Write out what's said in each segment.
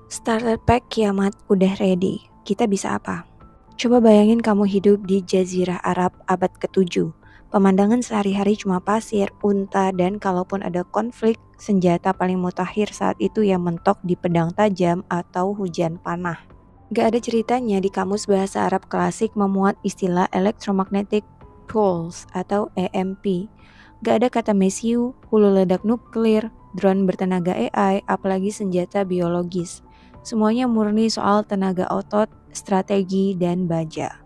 Starter pack kiamat udah ready. Kita bisa apa? Coba bayangin kamu hidup di Jazirah Arab abad ke-7. Pemandangan sehari-hari cuma pasir, unta, dan kalaupun ada konflik, senjata paling mutakhir saat itu yang mentok di pedang tajam atau hujan panah. Gak ada ceritanya di kamus bahasa Arab klasik memuat istilah electromagnetic pulse atau EMP. Gak ada kata mesiu, hulu ledak nuklir, drone bertenaga AI, apalagi senjata biologis. Semuanya murni soal tenaga otot, strategi, dan baja.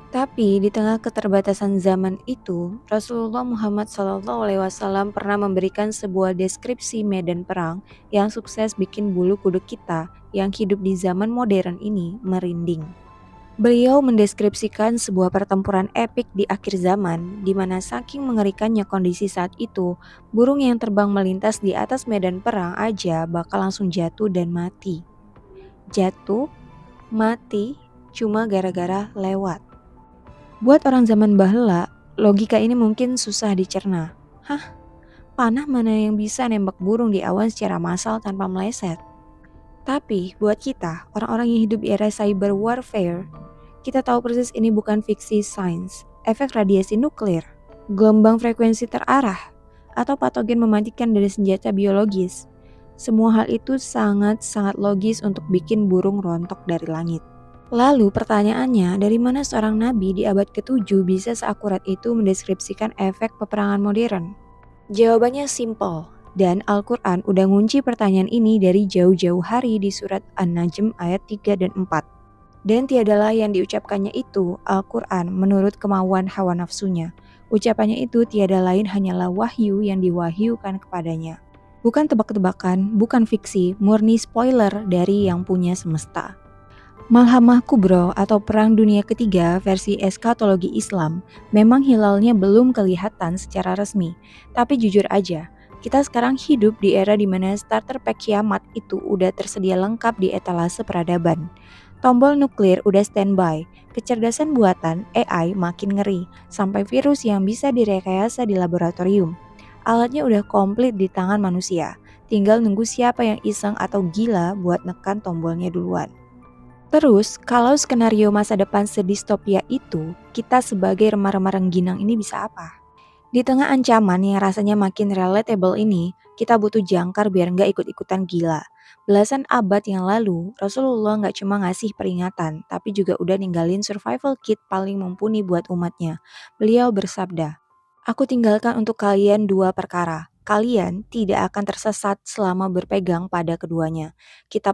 Tapi di tengah keterbatasan zaman itu, Rasulullah Muhammad SAW pernah memberikan sebuah deskripsi medan perang yang sukses bikin bulu kuduk kita yang hidup di zaman modern ini merinding. Beliau mendeskripsikan sebuah pertempuran epik di akhir zaman, di mana saking mengerikannya kondisi saat itu, burung yang terbang melintas di atas medan perang aja bakal langsung jatuh dan mati. Jatuh, mati, cuma gara-gara lewat. Buat orang zaman bahela, logika ini mungkin susah dicerna. Hah? Panah mana yang bisa nembak burung di awan secara massal tanpa meleset? Tapi buat kita, orang-orang yang hidup di era cyber warfare, kita tahu persis ini bukan fiksi sains, efek radiasi nuklir, gelombang frekuensi terarah, atau patogen mematikan dari senjata biologis. Semua hal itu sangat-sangat logis untuk bikin burung rontok dari langit. Lalu pertanyaannya, dari mana seorang nabi di abad ke-7 bisa seakurat itu mendeskripsikan efek peperangan modern? Jawabannya simple, dan Al-Quran udah ngunci pertanyaan ini dari jauh-jauh hari di surat An-Najm ayat 3 dan 4. Dan tiadalah yang diucapkannya itu Al-Quran menurut kemauan hawa nafsunya. Ucapannya itu tiada lain hanyalah wahyu yang diwahyukan kepadanya. Bukan tebak-tebakan, bukan fiksi, murni spoiler dari yang punya semesta. Malhamah Kubro atau Perang Dunia Ketiga versi eskatologi Islam memang hilalnya belum kelihatan secara resmi. Tapi jujur aja, kita sekarang hidup di era di mana starter pack kiamat itu udah tersedia lengkap di etalase peradaban. Tombol nuklir udah standby, kecerdasan buatan AI makin ngeri, sampai virus yang bisa direkayasa di laboratorium. Alatnya udah komplit di tangan manusia, tinggal nunggu siapa yang iseng atau gila buat nekan tombolnya duluan. Terus, kalau skenario masa depan sedistopia itu, kita sebagai remah-remah rengginang ini bisa apa? Di tengah ancaman yang rasanya makin relatable ini, kita butuh jangkar biar nggak ikut-ikutan gila. Belasan abad yang lalu, Rasulullah nggak cuma ngasih peringatan, tapi juga udah ninggalin survival kit paling mumpuni buat umatnya. Beliau bersabda, "Aku tinggalkan untuk kalian dua perkara. Kalian tidak akan tersesat selama berpegang pada keduanya. Kitab